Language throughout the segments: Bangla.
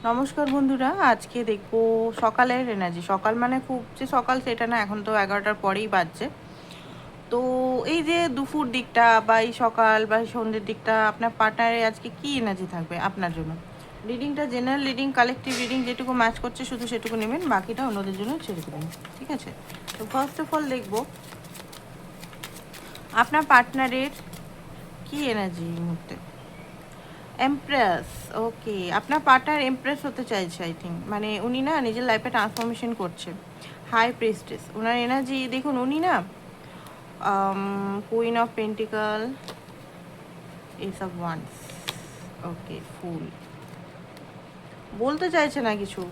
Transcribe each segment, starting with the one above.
নমস্কার বন্ধুরা, আজকে দেখবো সকালের এনার্জি। সকাল মানে খুব যে সকাল সেটা না, এখন তো 11টার পরেই বাজছে। তো এই যে দুপুর দিকটা বা এই সকাল বা এই সন্ধ্যের দিকটা আপনার পার্টনারে আজকে কি এনার্জি থাকবে আপনার জন্য। রিডিংটা জেনারেল রিডিং, কালেকটিভ রিডিং, যেটুকু ম্যাচ করছে শুধু সেটুকু নেবেন, বাকিটা অন্যদের জন্য ছেড়ে দেবেন, ঠিক আছে? তো ফার্স্ট অফ অল দেখবো আপনার পার্টনারের কি এনার্জি এই মুহূর্তে। এমপ্রেস, ওকে, আপনার পার্টনার এমপ্রেস হতে চাইছে আই থিঙ্ক। মানে উনি না নিজের লাইফে ট্রান্সফরমেশন করছে। হাই প্রিস্টেস ওনার এনার্জি দেখুন। উনি না queen of pentacles, ace of wands, okay, fool. বলতে চাইছে না কিছু,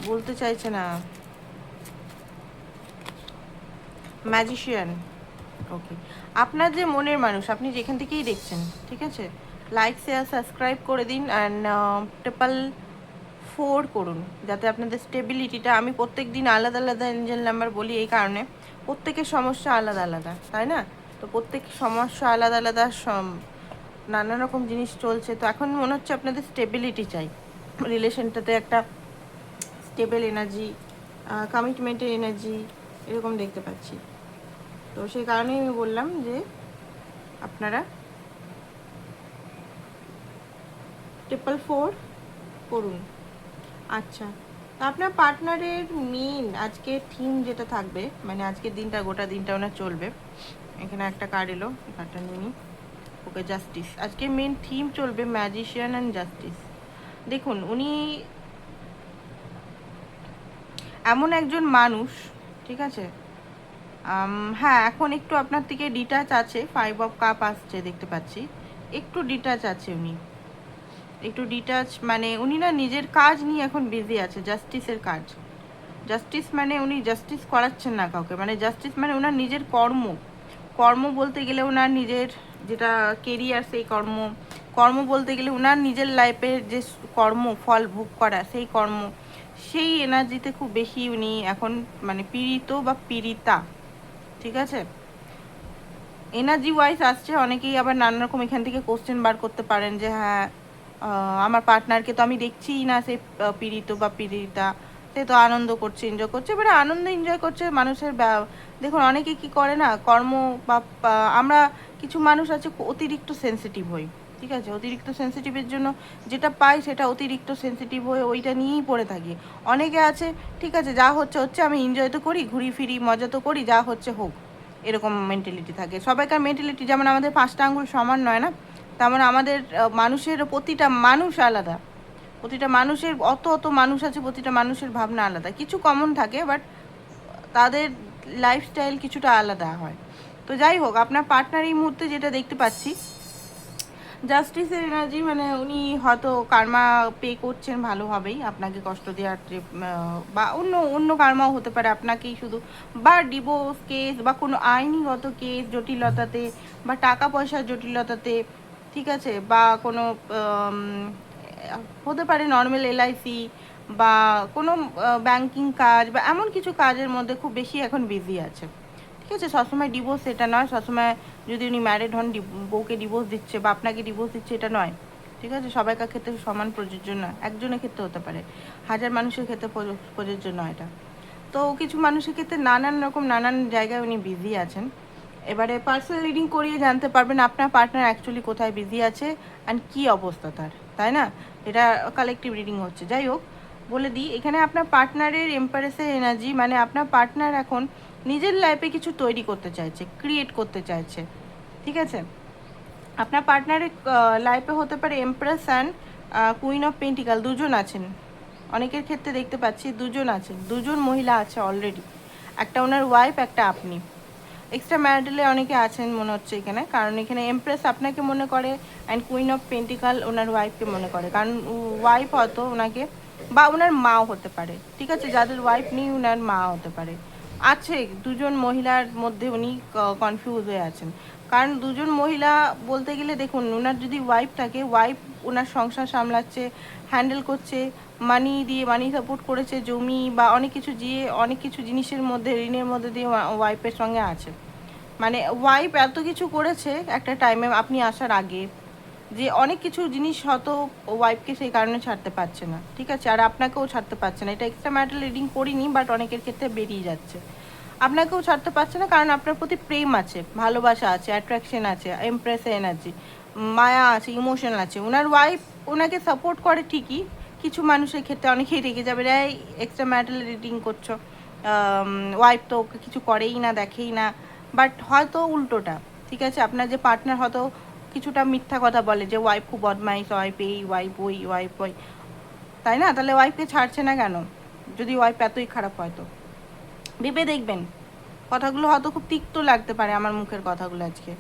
বলতে চাইছে না। Magician, okay. আপনার যে মনের মানুষ, আপনি যেখান থেকেই দেখছেন, ঠিক আছে, লাইক শেয়ার সাবস্ক্রাইব করে দিন অ্যান্ড ট্রিপল 4 করুন, যাতে আপনাদের স্টেবিলিটিটা, আমি প্রত্যেক দিন আলাদা আলাদা এঞ্জেল নাম্বার বলি এই কারণে, প্রত্যেকের সমস্যা আলাদা আলাদা, তাই না? তো প্রত্যেক সমস্যা আলাদা আলাদা, নানা রকম জিনিস চলছে। তো এখন মনে হচ্ছে আপনাদের স্টেবিলিটি চাই, রিলেশনটাতে একটা স্টেবল এনার্জি, কমিটমেন্টের এনার্জি, এরকম দেখতে পাচ্ছি। তো সেই কারণেই আমি বললাম যে আপনারা 444 করুন। আচ্ছা, তো আপনার পার্টনারের মেন আজকের থিম যেটা থাকবে, মানে আজকের দিনটা, গোটা দিনটা ওনার চলবে। এখানে একটা কার্ড এলো, কার্ডটা নিয়ে নিই। ওকে, জাস্টিস। আজকে মেন থিম চলবে ম্যাজিশিয়ান অ্যান্ড জাস্টিস। দেখুন উনি এমন একজন মানুষ, ঠিক আছে, হ্যাঁ এখন একটু আপনার থেকে ডিটাচ আছে, 5 অফ কাপ আসছে দেখতে পাচ্ছি, একটু ডিটাচ আছে উনি, একটু ডিটাচ। মানে উনি না নিজের কাজ নিয়ে এখন বিজি আছে, জাস্টিসের কাজ। জাস্টিস মানে উনি জাস্টিস করাচ্ছেন না কাউকে, মানে জাস্টিস মানে ওনার নিজের কর্ম। কর্ম বলতে গেলে ওনার নিজের যেটা কেরিয়ার, সেই কর্ম। কর্ম বলতে গেলে ওনার নিজের লাইফের যে কর্ম, ফল ভোগ করা, সেই কর্ম, সেই এনার্জিতে খুব বেশি উনি এখন মানে পীড়িত বা পীড়িতা, ঠিক আছে? এনার্জি ওয়াইজ আসছে। অনেকেই আবার নানা রকম এখান থেকে কোশ্চেন বার করতে পারেন যে হ্যাঁ, আমার পার্টনারকে তো আমি দেখছিই না, সে পীড়িত বা পীড়িতা, সে তো আনন্দ করছে, এনজয় করছে। এবারে আনন্দ এনজয় করছে মানুষের দেখুন অনেকে কি করে না, কর্ম বা আমরা কিছু মানুষ আছে অতিরিক্ত সেন্সিটিভ হই, ঠিক আছে? অতিরিক্ত সেন্সিটিভের জন্য যেটা পাই সেটা অতিরিক্ত সেন্সিটিভ হয়ে ওইটা নিয়েই পড়ে থাকি। অনেকে আছে, ঠিক আছে, যা হচ্ছে হচ্ছে, আমি এনজয় তো করি, ঘুরি ফিরি, মজা তো করি, যা হচ্ছে হোক, এরকম মেন্টালিটি থাকে সবাইকার। মেন্টালিটি যেমন আমাদের 5টা আঙ্গুল সমান নয় না, তেমন আমাদের মানুষের, প্রতিটা মানুষ আলাদা, প্রতিটা মানুষের অত অত মানুষ আছে, প্রতিটা মানুষের ভাবনা আলাদা। কিছু কমন থাকে, বাট তাদের লাইফস্টাইল কিছুটা আলাদা হয়। তো যাই হোক, আপনার পার্টনার এই মুহূর্তে যেটা দেখতে পাচ্ছি, জাস্টিসের এনার্জি, মানে উনি হয়তো কার্মা পে করছেন ভালোভাবেই আপনাকে কষ্ট দেওয়ার, বা অন্য অন্য কার্মাও হতে পারে আপনাকেই শুধু, বা ডিভোর্স কেস বা কোনো আইনিগত কেস জটিলতাতে, বা টাকা পয়সার জটিলতাতে, ঠিক আছে, বা কোনো হতে পারে নর্মাল এলআইসি বা কোনো ব্যাংকিং কাজ বা এমন কিছু কাজের মধ্যে খুব বেশি এখন বিজি আছে, ঠিক আছে? সবসময় ডিভোর্স এটা নয়, সবসময় যদি উনি ম্যারিড হন বউকে ডিভোর্স দিচ্ছে বা আপনাকে ডিভোর্স দিচ্ছে এটা নয়, ঠিক আছে? সবাইকার ক্ষেত্রে সমান প্রযোজ্য নয়, একজনের ক্ষেত্রে হতে পারে, হাজার মানুষের ক্ষেত্রে প্রযোজ্য নয় এটা। তো কিছু মানুষের ক্ষেত্রে নানান রকম নানান জায়গায় উনি বিজি আছেন। এবারে পার্সোনাল রিডিং করিয়ে জানতে পারবেন আপনার পার্টনার অ্যাকচুয়ালি কোথায় বিজি আছে অ্যান্ড কী অবস্থা তার, তাই না? এটা কালেকটিভ রিডিং হচ্ছে। যাই হোক, বলে দিই, এখানে আপনার পার্টনারের এম্পারেসের এনার্জি, মানে আপনার পার্টনার এখন নিজের লাইফে কিছু তৈরি করতে চাইছে, ক্রিয়েট করতে চাইছে, ঠিক আছে? আপনার পার্টনারের লাইফে হতে পারে এমপ্রেস অ্যান্ড কুইন অফ পেন্টিকাল, দুজন আছেন। অনেকের ক্ষেত্রে দেখতে পাচ্ছি দুজন আছেন, দুজন মহিলা আছে অলরেডি, একটা ওনার ওয়াইফ, একটা আপনি। এক্সট্রা ম্যারিটালে অনেকে আছেন মনে হচ্ছে এখানে, কারণ এখানে এমপ্রেস আপনাকে মনে করে অ্যান্ড কুইন অফ পেন্টিকাল ওনার ওয়াইফকে মনে করে, কারণ ওয়াইফ হয়তো ওনাকে, বা ওনার মাও হতে পারে, ঠিক আছে? যাদের ওয়াইফ নেই ওনার মা হতে পারে। আছে দুজন মহিলার মধ্যে উনি কনফিউজ হয়ে আছেন, কারণ দুজন মহিলা বলতে গেলে দেখুন, ওনার যদি ওয়াইফ থাকে, ওয়াইফ ওনার সংসার সামলাচ্ছে, হ্যান্ডেল করছে, মানি দিয়ে, মানি সাপোর্ট করেছে, জমি বা অনেক কিছু দিয়ে, অনেক কিছু জিনিসের মধ্যে, ঋণের মধ্যে দিয়ে ওয়াইফের সঙ্গে আছে। মানে ওয়াইফ এত কিছু করেছে একটা টাইমে আপনি আসার আগে, যে অনেক কিছু জিনিস হয়তো ওয়াইফকে সেই কারণে ছাড়তে পারছে না, ঠিক আছে, আর আপনাকেও ছাড়তে পারছে না। এটা এক্সট্রা ম্যারিটাল রিডিং করিনি, বাট অনেকের ক্ষেত্রে বেরিয়ে যাচ্ছে। আপনাকেও ছাড়তে পারছে না কারণ আপনার প্রতি প্রেম আছে, ভালোবাসা আছে, অ্যাট্রাকশন আছে, এমপ্রেস এনার্জি, মায়া আছে, ইমোশন আছে। ওনার ওয়াইফ ওনাকে সাপোর্ট করে ঠিকই, কিছু মানুষের ক্ষেত্রে অনেকেই রেগে যাবে, রে এক্সট্রা ম্যারিটাল রিডিং করছো, ওয়াইফ তো ওকে কিছু করেই না, দেখেই না। বাট হয়তো উল্টোটা, ঠিক আছে, আপনার যে পার্টনার হয়তো কিছুটা মিথ্যা কথা বলে যে ওয়াইফ খুব বদমাইশ, ওয়াইফ এই, ওয়াইফ ওই, ওয়াইফ ওই, তাই না? তাহলে ওয়াইফকে ছাড়ছে না কেন যদি ওয়াইফ এতই খারাপ হয়? তো ভেবে দেখবেন, কথাগুলো হয়তো খুব তিক্ত লাগতে পারে আমার মুখের কথাগুলো আজকে,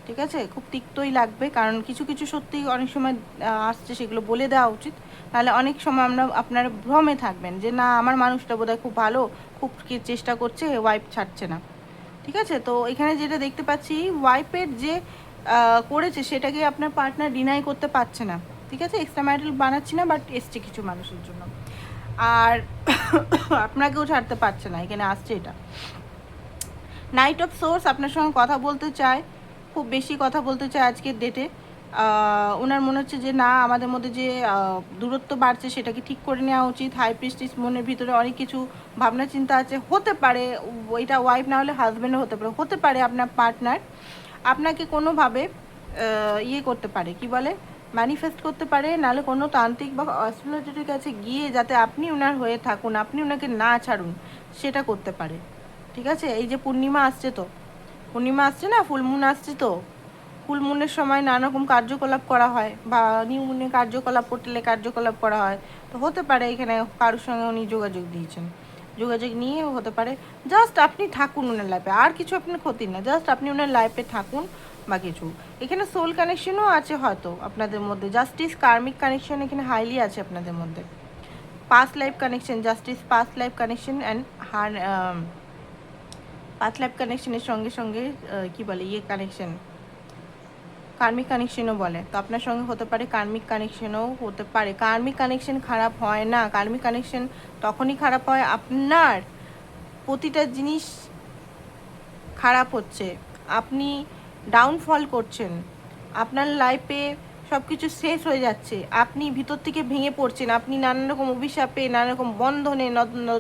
ঠিক আছে, খুব তিক্তই লাগবে, কারণ কিছু কিছু সত্যি অনেক সময় আসছে, সেগুলো বলে দেওয়া উচিত। তাহলে অনেক সময় আপনারা ভ্রমে থাকবেন যে না, আমার মানুষটা বোধহয় খুব ভালো, খুব চেষ্টা করছে, ওয়াইফ ছাড়ছে না, ঠিক আছে। তো এখানে যেটা দেখতে পাচ্ছি, ওয়াইফের যে করেছে সেটাকে আপনার পার্টনার ডিনাই করতে পারছে না, ঠিক আছে। এক্সট্রা ম্যারিটাল বানাচ্ছি না, বাট এসছে কিছু মানুষের জন্য, আর আপনাকেও ছাড়তে পারছে না, এখানে আসছে এটা। নাইট অফ সোর্স আপনার সঙ্গে কথা বলতে চায়, খুব বেশি কথা বলতে চায় আজকের ডেটে। ওনার মনে হচ্ছে যে না, আমাদের মধ্যে যে দূরত্ব বাড়ছে সেটাকে ঠিক করে নেওয়া উচিত। হাই প্রিস্টিস মনের ভিতরে অনেক কিছু ভাবনা চিন্তা আছে, হতে পারে ওইটা ওয়াইফ না হলে হাজব্যান্ডও হতে পারে আপনার পার্টনার আপনাকে কোনোভাবে ইয়ে করতে পারে, কি বলে, ম্যানিফেস্ট করতে পারে, নাহলে কোনো তান্ত্রিক বা অ্যাস্ট্রোলজারের কাছে গিয়ে যাতে আপনি ওনার হয়ে থাকুন, আপনি ওনাকে না ছাড়ুন, সেটা করতে পারে, ঠিক আছে। এই যে পূর্ণিমা আসছে, তো পূর্ণিমা আসছে না, ফুলমুন আসছে, তো ফুলমুনের সময় নানা রকম কার্যকলাপ করা হয়, বা নিউ মুনে কার্যকলাপ, পোর্টালে কার্যকলাপ করা হয়। তো হতে পারে এখানে কারোর সঙ্গে উনি যোগাযোগ দিয়েছেন, যোগাযোগ নিয়েও হতে পারে। জাস্ট আপনি থাকুন ওনার লাইফে, আর কিছু আপনার ক্ষতি না, জাস্ট আপনি ওনার লাইফে থাকুন বা কিছু। এখানে সোল কানেকশনও আছে হয়তো আপনাদের মধ্যে, জাস্টিস কার্মিক কানেকশন এখানে হাইলি আছে আপনাদের মধ্যে। Past life connection, justice past life connection and past life কানেকশনের সঙ্গে সঙ্গে কি বলে, ইয়ে কানেকশন, কার্মিক কানেকশনও বলে। তো আপনার সঙ্গে হতে পারে কার্মিক কানেকশনও হতে পারে। কার্মিক কানেকশন খারাপ হয় না, কার্মিক কানেকশন তখনই খারাপ হয় আপনার প্রতিটা জিনিস খারাপ হচ্ছে, আপনি ডাউনফল করছেন, আপনার লাইফে সব কিছু শেষ হয়ে যাচ্ছে, আপনি ভিতর থেকে ভেঙে পড়ছেন, আপনি নানান রকম অভিশাপে, নানা রকম বন্ধনে,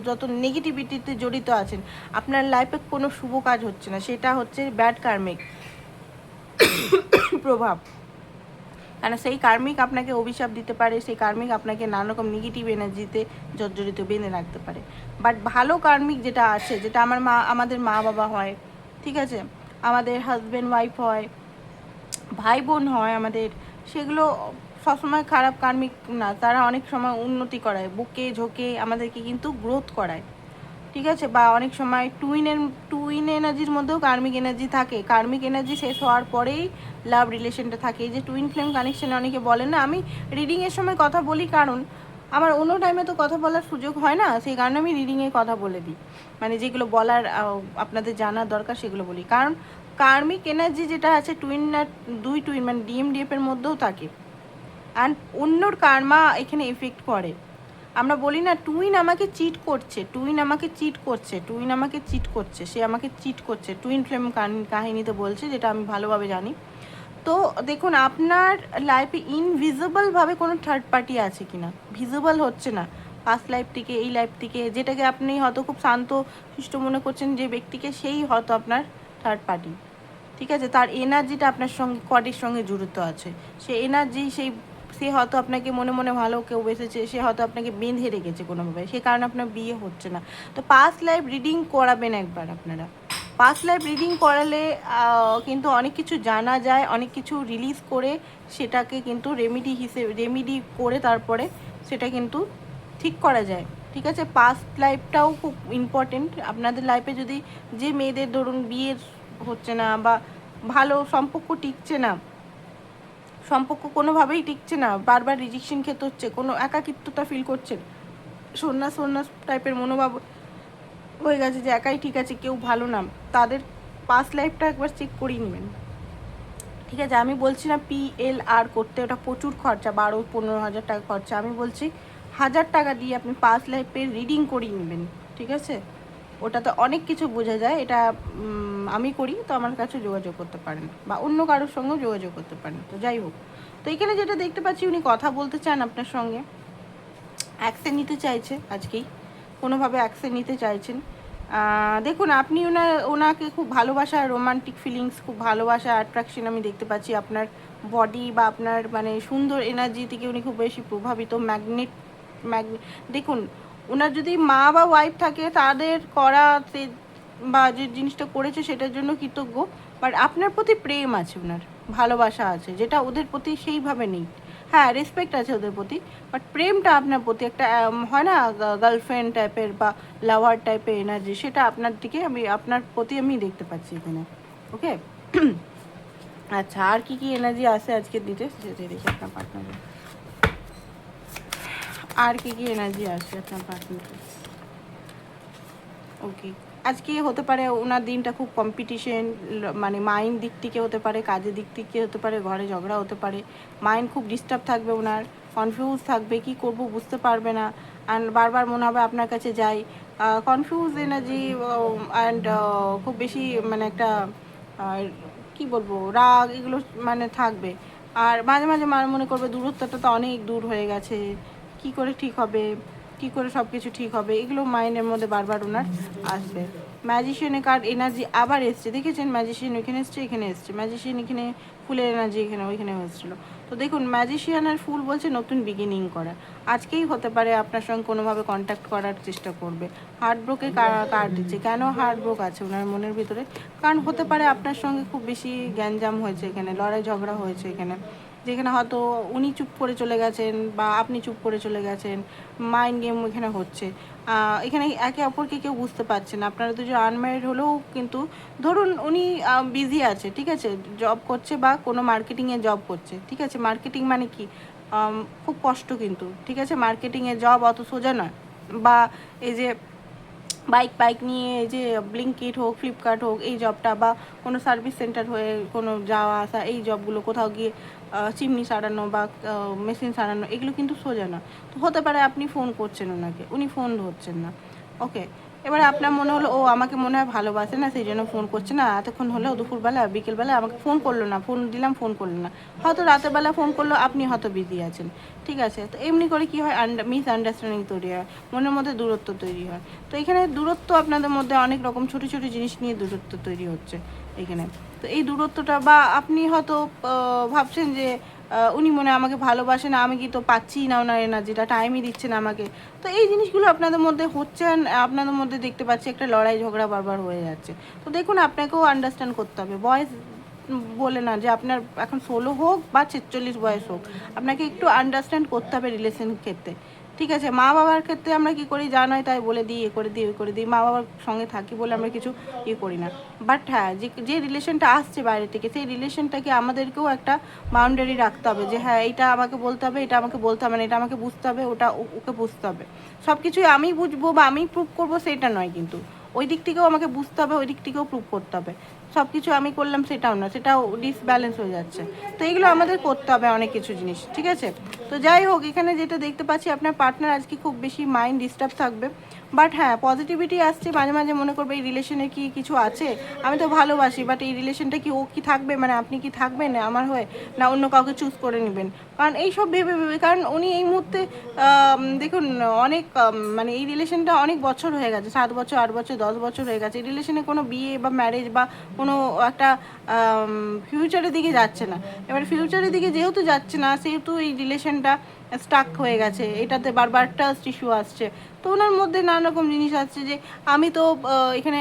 যত নেগেটিভিটিতে জড়িত আছেন, আপনার লাইফে কোনো শুভ কাজ হচ্ছে না, সেটা হচ্ছে ব্যাড কার্মিক প্রভাব। কারণ সেই কার্মিক আপনাকে অভিশাপ দিতে পারে, সেই কার্মিক আপনাকে নানা রকম নেগেটিভ এনার্জিতে জর্জরিত বেঁধে রাখতে পারে। বাট ভালো কার্মিক যেটা আছে, যেটা আমাদের মা বাবা হয়, ঠিক আছে, আমাদের হাজব্যান্ড ওয়াইফ হয়, ভাই বোন হয় আমাদের, সেগুলো সবসময় খারাপ কার্মিক না, তারা অনেক সময় উন্নতি করায়, বুকে ঝোঁকে আমাদেরকে কিন্তু গ্রোথ করায়, ঠিক আছে। বা অনেক সময় টুইন এনার্জির মধ্যেও কার্মিক এনার্জি থাকে, কার্মিক এনার্জি শেষ হওয়ার পরেই লাভ রিলেশনটা থাকে। এই যে টুইন ফ্লেম কানেকশানে অনেকে বলেন না, আমি রিডিংয়ের সময় কথা বলি কারণ আমার অন্য টাইমে তো কথা বলার সুযোগ হয় না, সেই কারণে আমি রিডিংয়ে কথা বলে দিই, মানে যেগুলো বলার আপনাদের জানার দরকার সেগুলো বলি। কারণ কার্মিক এনার্জি যেটা আছে দুই টুইন মানে ডিএমডিএফের মধ্যেও থাকে, অ্যান্ড অন্যর কার্মা এখানে এফেক্ট করে। আমরা বলি না টুইন আমাকে চিট করছে, টুইন আমাকে চিট করছে, টুইন আমাকে চিট করছে, সে আমাকে চিট করছে, টুইন ফ্লেম কাহিনীতে বলছে, যেটা আমি ভালোভাবে জানি। তো দেখুন আপনার লাইফে ইনভিজিবলভাবে কোনো থার্ড পার্টি আছে কি না, ভিজিবল হচ্ছে না, পাস্ট লাইফ থেকে এই লাইফ থেকে, যেটাকে আপনি হয়তো খুব শান্ত শিষ্ট মনে করছেন যে ব্যক্তিকে, সেই হয়তো আপনার থার্ড পার্টি, ঠিক আছে। তার এনার্জিটা আপনার সঙ্গে কডের সঙ্গে জড়িত আছে, সে এনার্জি সে হয়তো আপনাকে মনে মনে ভালো কেউ বেসেছে, সে হয়তো আপনাকে বেঁধে রেখেছে কোনোভাবে, সে কারণে আপনার বিয়ে হচ্ছে না। তো পাস্ট লাইফ রিডিং করাবেন একবার আপনারা, পাস্ট লাইফ রিডিং করালে কিন্তু অনেক কিছু জানা যায়, অনেক কিছু রিলিজ করে সেটাকে কিন্তু রেমিডি করে তারপরে সেটা কিন্তু ঠিক করা যায়, ঠিক আছে। পাস্ট লাইফটাও খুব ইম্পর্টেন্ট আপনাদের লাইফে। যদি যে মেয়েদের ধরুন বিয়ে হচ্ছে না বা ভালো সম্পর্ক টিকছে না, সম্পর্ক কোনোভাবেই টিকছে না, বারবার রিজেকশন খেতে হচ্ছে, কোনো একাকিত্বতা ফিল করছেন, সন্ন্যাস টাইপের মনোভাব হয়ে গেছে যে একাই ঠিক আছে, কেউ ভালো না, তাদের পাস্ট লাইফটা একবার চেক করিয়ে নেবেন, ঠিক আছে। আমি বলছি না PLR করতে, ওটা প্রচুর খরচা, 12-15 হাজার টাকা খরচা, আমি বলছি 1000 টাকা দিয়ে আপনি পাস্ট লাইফের রিডিং করিয়ে নেবেন, ঠিক আছে। ওটাতে অনেক কিছু বোঝা যায়, এটা আমি করি, তো আমার কাছে যোগাযোগ করতে পারেন বা অন্য কারোর সঙ্গেও যোগাযোগ করতে পারেন। তো যাই হোক, তো এখানে যেটা দেখতে পাচ্ছি উনি কথা বলতে চান আপনার সঙ্গে, অ্যাকশন নিতে চাইছে আজকেই, কোনোভাবে অ্যাকশন নিতে চাইছেন। দেখুন আপনি ওনাকে খুব ভালোবাসা, রোমান্টিক ফিলিংস, খুব ভালোবাসা, অ্যাট্রাকশন আমি দেখতে পাচ্ছি আপনার বডি বা আপনার মানে সুন্দর এনার্জি থেকে উনি খুব বেশি প্রভাবিত। দেখুন ওনার যদি মা বা ওয়াইফ থাকে তাদের করা বা যে জিনিসটা করেছে সেটার জন্য কৃতজ্ঞ, বাট আপনার প্রতি প্রেম আছে, ওনার ভালোবাসা আছে, যেটা ওদের প্রতি সেইভাবে নেই। হ্যাঁ, রেসপেক্ট আছে ওদের প্রতি, বাট প্রেমটা আপনার প্রতি একটা হয় না গার্লফ্রেন্ড টাইপের বা লাভার টাইপের এনার্জি, সেটা আপনার দিকে আপনার প্রতি আমি দেখতে পাচ্ছি এখানে। ওকে আচ্ছা, আর কি কি এনার্জি আছে আজকে দিতে যেতে দেখি আপনার পার্টনারের, আর কি কি এনার্জি আছে আপনার পার্টনারের। ওকে, আজকে হতে পারে ওনার দিনটা খুব কম্পিটিশন, মানে মাইন্ড দিক থেকে হতে পারে, কাজের দিক থেকে হতে পারে, ঘরে ঝগড়া হতে পারে, মাইন্ড খুব ডিস্টার্ব থাকবে ওনার, কনফিউজ থাকবে, কি করব বুঝতে পারবে না, অ্যান্ড বারবার মনে হবে আপনার কাছে যাই, কনফিউজ এনার্জি, অ্যান্ড খুব বেশি মানে একটা কি বলবো রাগ এগুলো মানে থাকবে। আর মাঝে মাঝে মনে করবে দূরত্বটা তো অনেক দূর হয়ে গেছে, কি করে ঠিক হবে, কি করে সব কিছু ঠিক হবে, এগুলো মাইন্ডের মধ্যে বারবার ওনার আসবে। ম্যাজিশিয়ানের কার্ড এনার্জি আবার এসছে, দেখেছেন ম্যাজিশিয়ান এখানে এসছে, এখানে এসছে ম্যাজিশিয়ান, এখানে ফুলের এনার্জি এখানে ওইখানে এসেছিলো। তো দেখুন ম্যাজিশিয়ানের ফুল বলছে নতুন বিগিনিং করা, আজকেই হতে পারে আপনার সঙ্গে কোনোভাবে কন্ট্যাক্ট করার চেষ্টা করবে। হার্টব্রোকের কার্ড দিচ্ছে, কেন হার্টব্রোক আছে ওনার মনের ভিতরে, কারণ হতে পারে আপনার সঙ্গে খুব বেশি গ্যাঞ্জাম হয়েছে, এখানে লড়াই ঝগড়া হয়েছে, এখানে যেখানে হয়তো উনি চুপ করে চলে গেছেন বা আপনি চুপ করে চলে গেছেন, মাইন্ড গেম এখানে হচ্ছে। এখানে একে অপরকে কেউ বুঝতে পারছে না, আপনারা দুজন আনম্যারিড হলেও কিন্তু ধরুন উনি বিজি আছে, ঠিক আছে, জব করছে বা কোনো মার্কেটিংয়ে জব করছে, ঠিক আছে, মার্কেটিং মানে কি খুব কষ্ট কিন্তু, ঠিক আছে, মার্কেটিংয়ে জব অত সোজা নয়। বা এই যে বাইক নিয়ে এই যে ব্লিঙ্কিট হোক, ফ্লিপকার্ট হোক, এই জবটা, বা কোনো সার্ভিস সেন্টার হয়ে কোনো যাওয়া আসা, এই জবগুলো, কোথাও গিয়ে চিমনি সারানো বা মেশিন সারানো, এগুলো কিন্তু সোজা না। তো হতে পারে আপনি ফোন করছেন ওনাকে, উনি ফোন ধরছেন না। ওকে, এবারে আপনার মনে হলো ও আমাকে মনে হয় ভালোবাসে না, সেই জন্য ফোন করছে না, এতক্ষণ হলেও দুপুরবেলা বিকেলবেলা আমাকে ফোন করলো না, ফোন দিলাম ফোন করলো না, হয়তো রাতের বেলা ফোন করলো, আপনি হয়তো বিজি আছেন, ঠিক আছে। তো এমনি করে কি হয়, মিসআন্ডারস্ট্যান্ডিং তৈরি হয়, মনের মধ্যে দূরত্ব তৈরি হয়। তো এখানে দূরত্ব আপনাদের মধ্যে অনেক রকম ছোটো ছোটো জিনিস নিয়ে দূরত্ব তৈরি হচ্ছে এখানে। তো এই দূরত্বটা, বা আপনি হয়তো ভাবছেন যে উনি মনে হয় আমাকে ভালোবাসে না, আমি কি তো পাচ্ছি না ওনার এনার্জিটা, টাইমই দিচ্ছে না আমাকে। তো এই জিনিসগুলো আপনাদের মধ্যে হচ্ছে, আপনাদের মধ্যে দেখতে পাচ্ছি একটা লড়াই ঝগড়া বারবার হয়ে যাচ্ছে। তো দেখুন আপনাকেও আন্ডারস্ট্যান্ড করতে হবে, বয়স বলে না যে আপনার এখন 16 হোক বা 46 বয়স হোক, আপনাকে একটু আন্ডারস্ট্যান্ড করতে হবে রিলেশনের ক্ষেত্রে, ঠিক আছে। মা বাবার ক্ষেত্রে আমরা কি করি, যা নয় তাই বলে দিই, এ করে দিই, ওই করে দিই, মা বাবার সঙ্গে থাকি বলে আমরা কিছু করি না। বাট হ্যাঁ, যে রিলেশনটা আসছে বাইরে থেকে, সেই রিলেশনটাকে আমাদেরকেও একটা বাউন্ডারি রাখতে হবে, যে হ্যাঁ এটা আমাকে বলতে হবে, এটা আমাকে বলতে হবে না, এটা আমাকে বুঝতে হবে, ওটা ওকে বুঝতে হবে। সব কিছুই আমি বুঝবো বা আমি প্রুভ করবো সেটা নয়, কিন্তু ওই দিক থেকেও আমাকে বুঝতে হবে, ওই দিক থেকেও প্রুভ করতে হবে। সব কিছু আমি করলাম সেটাও না, সেটাও ডিসব্যালেন্স হয়ে যাচ্ছে। তো এগুলো আমাদের করতে হবে অনেক কিছু জিনিস, ঠিক আছে। তো যাই হোক, এখানে যেটা দেখতে পাচ্ছি আপনার পার্টনার আজকে খুব বেশি মাইন্ড ডিস্টার্ব থাকবে, বাট হ্যাঁ পজিটিভিটি আসছে, মাঝে মাঝে মনে করবে এই রিলেশনে কি কিছু আছে, আমি তো ভালোবাসি, বাট এই রিলেশনটা কি ও কি থাকবে, মানে আপনি কি থাকবেন আমার হয়ে, না অন্য কাউকে চুজ করে নেবেন। কারণ এইসব ভেবে ভেবে, কারণ উনি এই মুহূর্তে দেখুন অনেক মানে এই রিলেশনটা অনেক বছর হয়ে গেছে, 7 বছর 8 বছর 10 বছর হয়ে গেছে, এই রিলেশনে কোনো বিয়ে বা ম্যারেজ বা কোনো একটা ফিউচারের দিকে যাচ্ছে না। এবার ফিউচারের দিকে যেহেতু যাচ্ছে না, সেহেতু এই রিলেশনটা স্টাক হয়ে গেছে, এটাতে বারবার ট্রাস্ট ইস্যু আসছে। তো ওনার মধ্যে নানা রকম জিনিস আসছে, যে আমি তো এখানে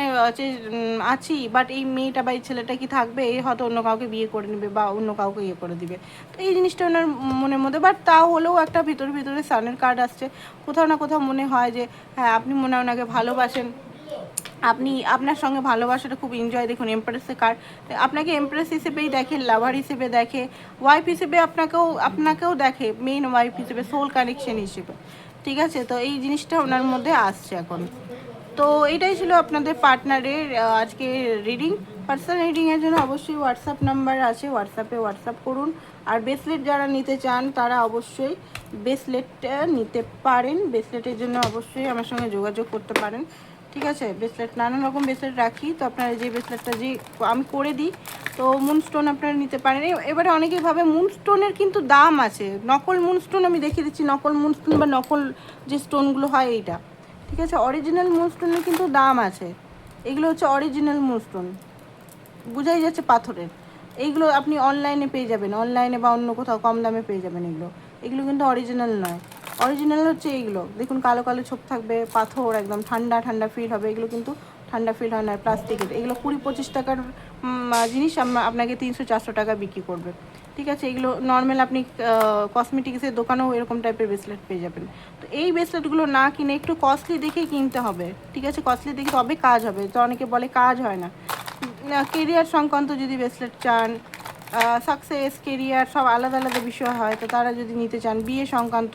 আছি, বাট এই মেয়েটা বা এই ছেলেটা কি থাকবে, এই হয়তো অন্য কাউকে বিয়ে করে নেবে বা অন্য কাউকে ইয়ে করে দিবে। তো এই জিনিসটা ওনার মনের মধ্যে, বাট তাও হলেও একটা ভিতরে ভিতরে সানের কার্ড আসছে, কোথাও না কোথাও মনে হয় যে হ্যাঁ আপনি মনে হয় ওনাকে ভালোবাসেন, আপনি আপনার সঙ্গে ভালোবাসাটা খুব এনজয়। দেখুন এমপ্রেসের কার্ড আপনাকে এমপ্রেস হিসেবেই দেখে, লাভার হিসেবে দেখে, ওয়াইফ হিসেবে আপনাকেও দেখে, মেইন ওয়াইফ হিসেবে, সোল কানেকশন হিসেবে, ঠিক আছে। তো এই জিনিসটা ওনার মধ্যে আসছে এখন। তো এটাই ছিল আপনাদের পার্টনারের আজকে রিডিং। পার্সোনাল রিডিংয়ের জন্য অবশ্যই হোয়াটসঅ্যাপ নাম্বার আছে, হোয়াটসঅ্যাপ করুন। আর ব্রেসলেট যারা নিতে চান তারা অবশ্যই ব্রেসলেটটা নিতে পারেন, ব্রেসলেটের জন্য অবশ্যই আমার সঙ্গে যোগাযোগ করতে পারেন, ঠিক আছে, ব্রেসলেট নানান রকম ব্রেসলেট রাখি। তো আপনারা যে ব্রেসলেটটা যে আমি করে দিই, তো মুনস্টোন আপনারা নিতে পারেন। এবারে অনেকেই ভাবে মুনস্টোনের কিন্তু দাম আছে, নকল মুনস্টোন আমি দেখিয়ে দিচ্ছি, নকল মুনস্টোন বা নকল যে স্টোনগুলো হয় এইটা, ঠিক আছে। অরিজিনাল মুনস্টোনের কিন্তু দাম আছে, এগুলো হচ্ছে অরিজিনাল মুনস্টোন, বোঝাই যাচ্ছে পাথরের। এইগুলো আপনি অনলাইনে পেয়ে যাবেন, অনলাইনে বা অন্য কোথাও কম দামে পেয়ে যাবেন। এগুলো এগুলো কিন্তু অরিজিনাল নয়, অরিজিনাল হচ্ছে এইগুলো। দেখুন কালো কালো ছোপ থাকবে, পাথর একদম ঠান্ডা ঠান্ডা ফিল হবে। এগুলো কিন্তু ঠান্ডা ফিল হয় না, প্লাস্টিকের। এগুলো 20-25 টাকার জিনিস আপনাকে 300-400 টাকা বিক্রি করবে, ঠিক আছে। এগুলো নর্মাল আপনি কসমেটিক্সের দোকানেও এরকম টাইপের ব্রেসলেট পেয়ে যাবেন। তো এই ব্রেসলেটগুলো না কিনে একটু কস্টলি দেখেই কিনতে হবে, ঠিক আছে। কস্টলি দেখে তবে কাজ হবে, তো অনেকে বলে কাজ হয় না। কেরিয়ার সংক্রান্ত যদি ব্রেসলেট চান, সাকসেস কেরিয়ার সব আলাদা আলাদা বিষয় হয়, তো তারা যদি নিতে চান, বিয়ে সংক্রান্ত,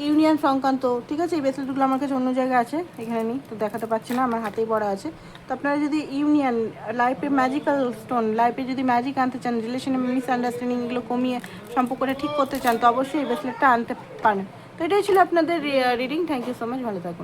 ইউনিয়ন সংক্রান্ত, ঠিক আছে। এই ব্রেসলেটগুলো আমার কাছে অন্য জায়গায় আছে, এখানে নেই তো দেখাতে পারছি না, আমার হাতেই পড়া আছে। তো আপনারা যদি ইউনিয়ন, লাইফে ম্যাজিক্যাল স্টোন, লাইফে যদি ম্যাজিক আনতে চান, রিলেশনে মিসআন্ডারস্ট্যান্ডিংগুলো কমিয়ে সম্পর্কটা ঠিক করতে চান, তো অবশ্যই এই ব্রেসলেটটা আনতে পারেন। তো এটাই ছিল আপনাদের reading. Thank you so much, ভালো থাকুন।